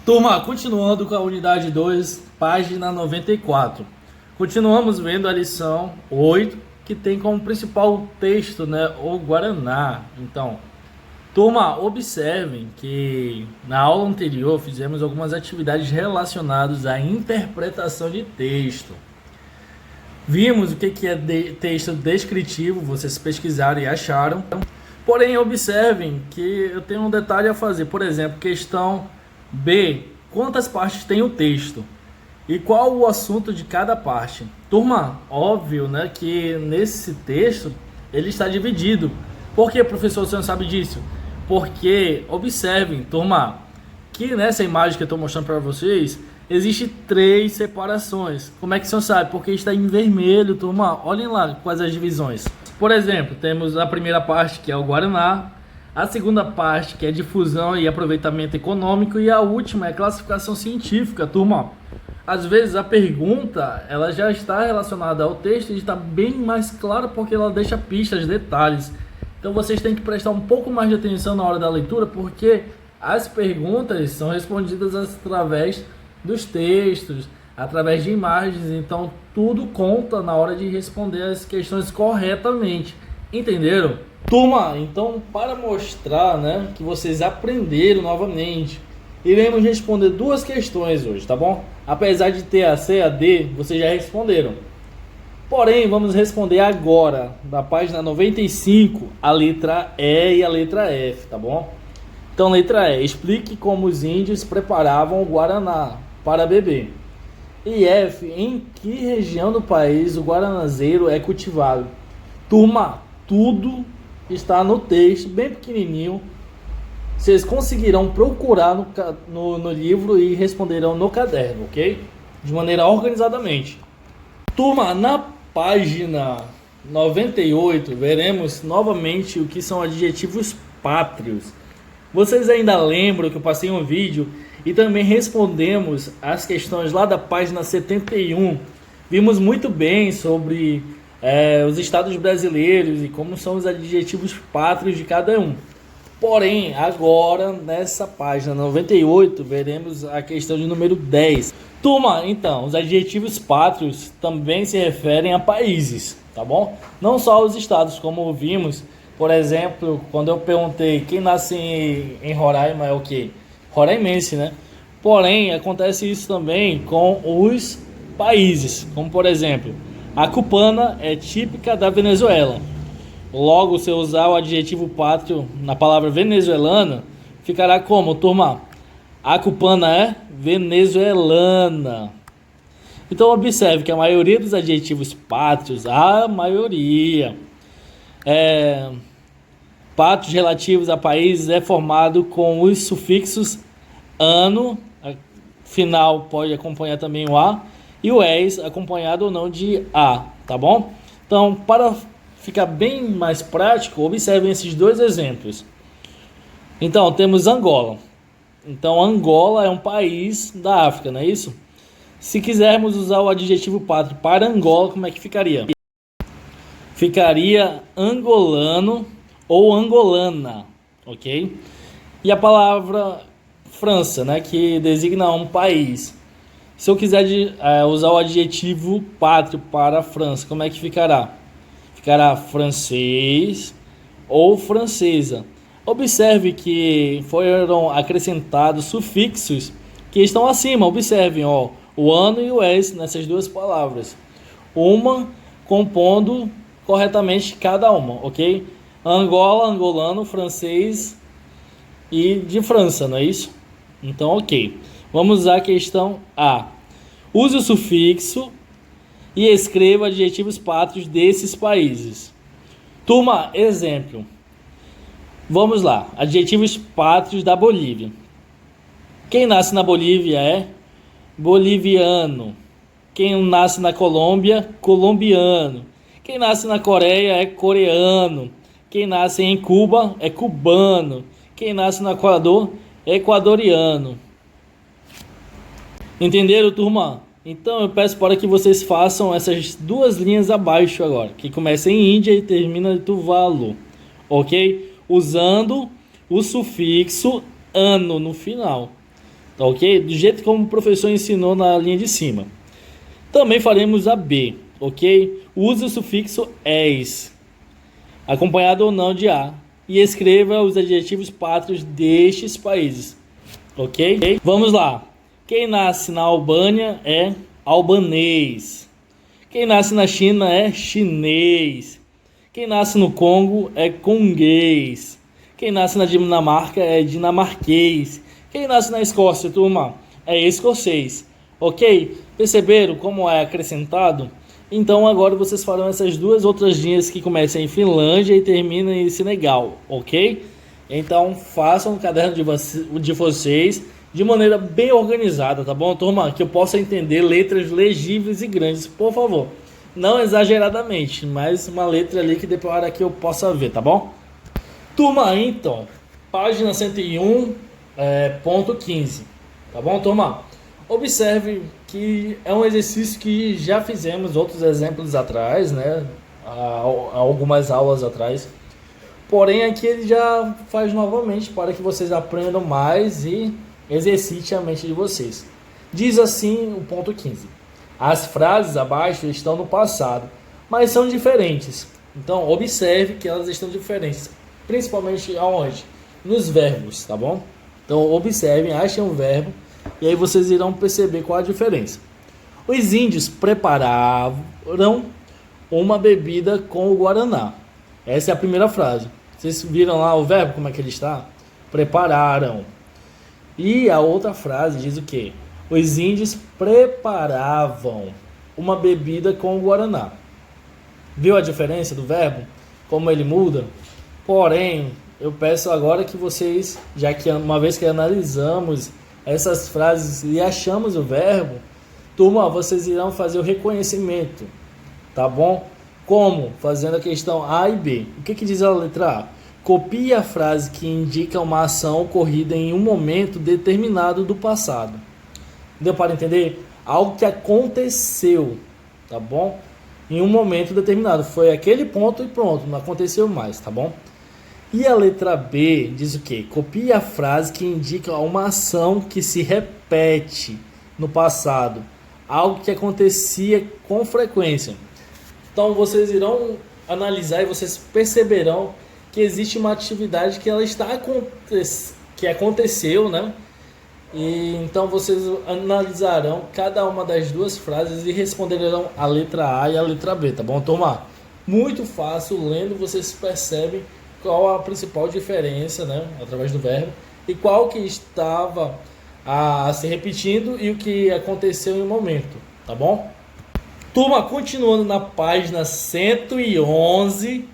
Turma, continuando com a unidade 2, página 94. Continuamos vendo a lição 8, que tem como principal texto, o Guaraná. Então, turma, observem que na aula anterior fizemos algumas atividades relacionadas à interpretação de texto. Vimos o que é texto descritivo, vocês pesquisaram e acharam. Porém, observem que eu tenho um detalhe a fazer. Por exemplo, questão B. Quantas partes tem o texto? E qual o assunto de cada parte? Turma, óbvio, que nesse texto ele está dividido. Por que, professor, você não sabe disso? Porque, observem, turma, que nessa imagem que eu estou mostrando para vocês, existe 3 separações. Como é que você sabe? Porque está em vermelho, turma. Olhem lá quais as divisões. Por exemplo, temos a primeira parte, que é o Guaraná, a segunda parte, que é difusão e aproveitamento econômico, e a última é classificação científica, turma. Às vezes a pergunta, ela já está relacionada ao texto e está bem mais clara porque ela deixa pistas, detalhes. Então vocês têm que prestar um pouco mais de atenção na hora da leitura, porque as perguntas são respondidas através dos textos, através de imagens, então tudo conta na hora de responder as questões corretamente. Entenderam? Turma, então para mostrar que vocês aprenderam novamente, iremos responder 2 questões hoje, tá bom? Apesar de ter a C e a D, vocês já responderam. Porém, vamos responder agora, da página 95, a letra E e a letra F, tá bom? Então, letra E, explique como os índios preparavam o Guaraná para beber. E F, em que região do país o guaranazeiro é cultivado? Turma, tudo está no texto, bem pequenininho. Vocês conseguirão procurar no livro e responderão no caderno, ok? De maneira organizadamente. Turma, na página 98, veremos novamente o que são adjetivos pátrios. Vocês ainda lembram que eu passei um vídeo e também respondemos as questões lá da página 71. Vimos muito bem sobre os estados brasileiros e como são os adjetivos pátrios de cada um. Porém, agora nessa página 98 veremos a questão de número 10. Turma, então, os adjetivos pátrios também se referem a países, tá bom? Não só os estados, como vimos, por exemplo, quando eu perguntei quem nasce em Roraima é o quê? Roraimense, né? Porém, acontece isso também com os países, como por exemplo, a cupana é típica da Venezuela. Logo, se eu usar o adjetivo pátrio na palavra venezuelana, ficará como, turma? A cupana é venezuelana. Então, observe que a maioria dos adjetivos pátrios, a maioria, pátrios relativos a países é formado com os sufixos ano, final pode acompanhar também o a, e o es acompanhado ou não de a, tá bom? Então, para ficar bem mais prático, observem esses 2 exemplos. Então, temos Angola. Então, Angola é um país da África, não é isso? Se quisermos usar o adjetivo pátrio para Angola, como é que ficaria? Ficaria angolano ou angolana, ok? E a palavra França, que designa um país. Se eu quiser usar o adjetivo pátrio para a França, como é que ficará? Ficará francês ou francesa. Observe que foram acrescentados sufixos que estão acima. Observem, o ano e o es nessas 2 palavras. Uma compondo corretamente cada uma, ok? Angola, angolano, francês e de França, não é isso? Então, ok. Vamos usar a questão A. Use o sufixo e escreva adjetivos pátrios desses países. Turma, exemplo. Vamos lá. Adjetivos pátrios da Bolívia. Quem nasce na Bolívia é boliviano. Quem nasce na Colômbia, colombiano. Quem nasce na Coreia é coreano. Quem nasce em Cuba é cubano. Quem nasce no Equador é equatoriano. Entenderam, turma? Então eu peço para que vocês façam essas 2 linhas abaixo agora, que começa em Índia e termina em Tuvalu, ok? Usando o sufixo ano no final. tá ok? Do jeito como o professor ensinou na linha de cima. Também faremos a B, ok? Use o sufixo "es", acompanhado ou não de "a", e escreva os adjetivos pátrios destes países, ok? Vamos lá. Quem nasce na Albânia é albanês. Quem nasce na China é chinês. Quem nasce no Congo é conguês. Quem nasce na Dinamarca é dinamarquês. Quem nasce na Escócia, turma, é escocês. Ok? Perceberam como é acrescentado? Então agora vocês farão essas duas outras linhas que começam em Finlândia e terminam em Senegal, ok? Então façam o caderno de vocês de maneira bem organizada, tá bom, turma? Que eu possa entender letras legíveis e grandes, por favor. Não exageradamente, mas uma letra ali que depois aqui eu possa ver, tá bom? Turma, então, página 101, ponto 15, tá bom, turma? Observe que é um exercício que já fizemos outros exemplos atrás, né? Há algumas aulas atrás. Porém, aqui ele já faz novamente para que vocês aprendam mais e exercite a mente de vocês. Diz assim o ponto 15. As frases abaixo estão no passado, mas são diferentes. Então, observe que elas estão diferentes. Principalmente aonde? Nos verbos, tá bom? Então, observem, achem um verbo e aí vocês irão perceber qual a diferença. Os índios prepararam uma bebida com o guaraná. Essa é a primeira frase. Vocês viram lá o verbo, como é que ele está? Prepararam. E a outra frase diz o quê? Os índios preparavam uma bebida com o guaraná. Viu a diferença do verbo? Como ele muda? Porém, eu peço agora que vocês, já que uma vez que analisamos essas frases e achamos o verbo, turma, vocês irão fazer o reconhecimento, tá bom? Como? Fazendo a questão A e B. O que diz a letra A? Copie a frase que indica uma ação ocorrida em um momento determinado do passado. Deu para entender? Algo que aconteceu, tá bom? Em um momento determinado. Foi aquele ponto e pronto, não aconteceu mais, tá bom? E a letra B diz o quê? Copie a frase que indica uma ação que se repete no passado. Algo que acontecia com frequência. Então vocês irão analisar e vocês perceberão que existe uma atividade que ela está que aconteceu, né? E então vocês analisarão cada uma das duas frases e responderão a letra A e a letra B, tá bom, turma? Muito fácil, lendo vocês percebem qual a principal diferença, né, através do verbo, e qual que estava se repetindo e o que aconteceu em um momento, tá bom? Turma, continuando na página 111,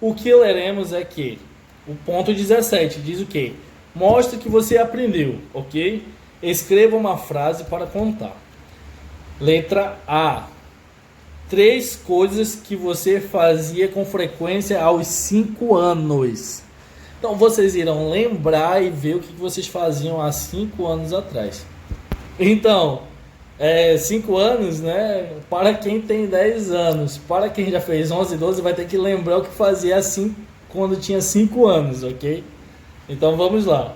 o que leremos é que o ponto 17 diz o quê? Mostre que você aprendeu, ok? Escreva uma frase para contar. Letra A. 3 coisas que você fazia com frequência aos 5 anos. Então vocês irão lembrar e ver o que vocês faziam há 5 anos atrás. Então, 5 anos, né? Para quem tem 10 anos. Para quem já fez 11, 12, vai ter que lembrar o que fazia assim quando tinha 5 anos, ok? Então vamos lá.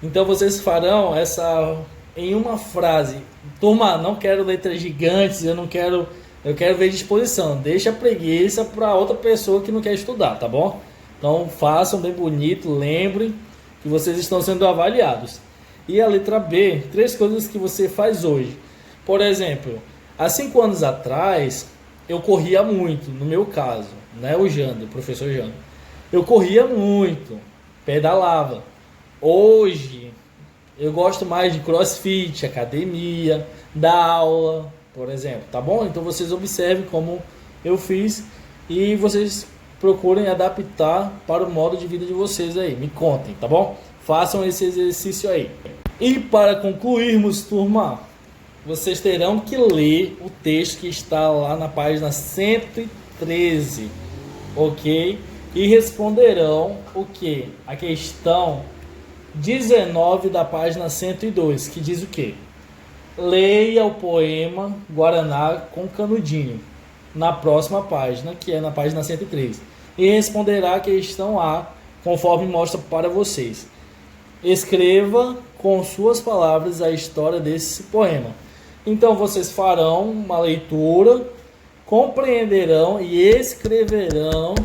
Então vocês farão essa em uma frase. Turma, não quero letras gigantes, eu quero ver disposição. Deixa a preguiça para outra pessoa que não quer estudar, tá bom? Então façam bem bonito, lembrem que vocês estão sendo avaliados. E a letra B, 3 coisas que você faz hoje. Por exemplo, há 5 anos atrás, eu corria muito, no meu caso, né? O Jando, o professor Jando. Eu corria muito, pedalava. Hoje, eu gosto mais de crossfit, academia, dar aula, por exemplo, tá bom? Então vocês observem como eu fiz e vocês procurem adaptar para o modo de vida de vocês aí. Me contem, tá bom? Façam esse exercício aí. E para concluirmos, turma, vocês terão que ler o texto que está lá na página 113, ok? E responderão o que? A questão 19 da página 102, que diz o que? Leia o poema Guaraná com Canudinho na próxima página, que é na página 103, e responderá a questão A, conforme mostra para vocês. escreva com suas palavras a história desse poema. Então vocês farão uma leitura, compreenderão e escreverão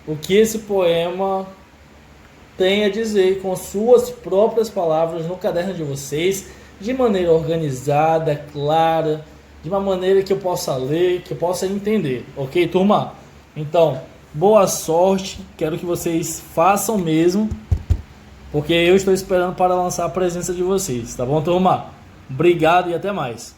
o que esse poema tem a dizer com suas próprias palavras no caderno de vocês, de maneira organizada, clara, de uma maneira que eu possa ler, que eu possa entender, ok, turma? Então, boa sorte, quero que vocês façam mesmo, porque eu estou esperando para lançar a presença de vocês, tá bom, turma? Obrigado e até mais.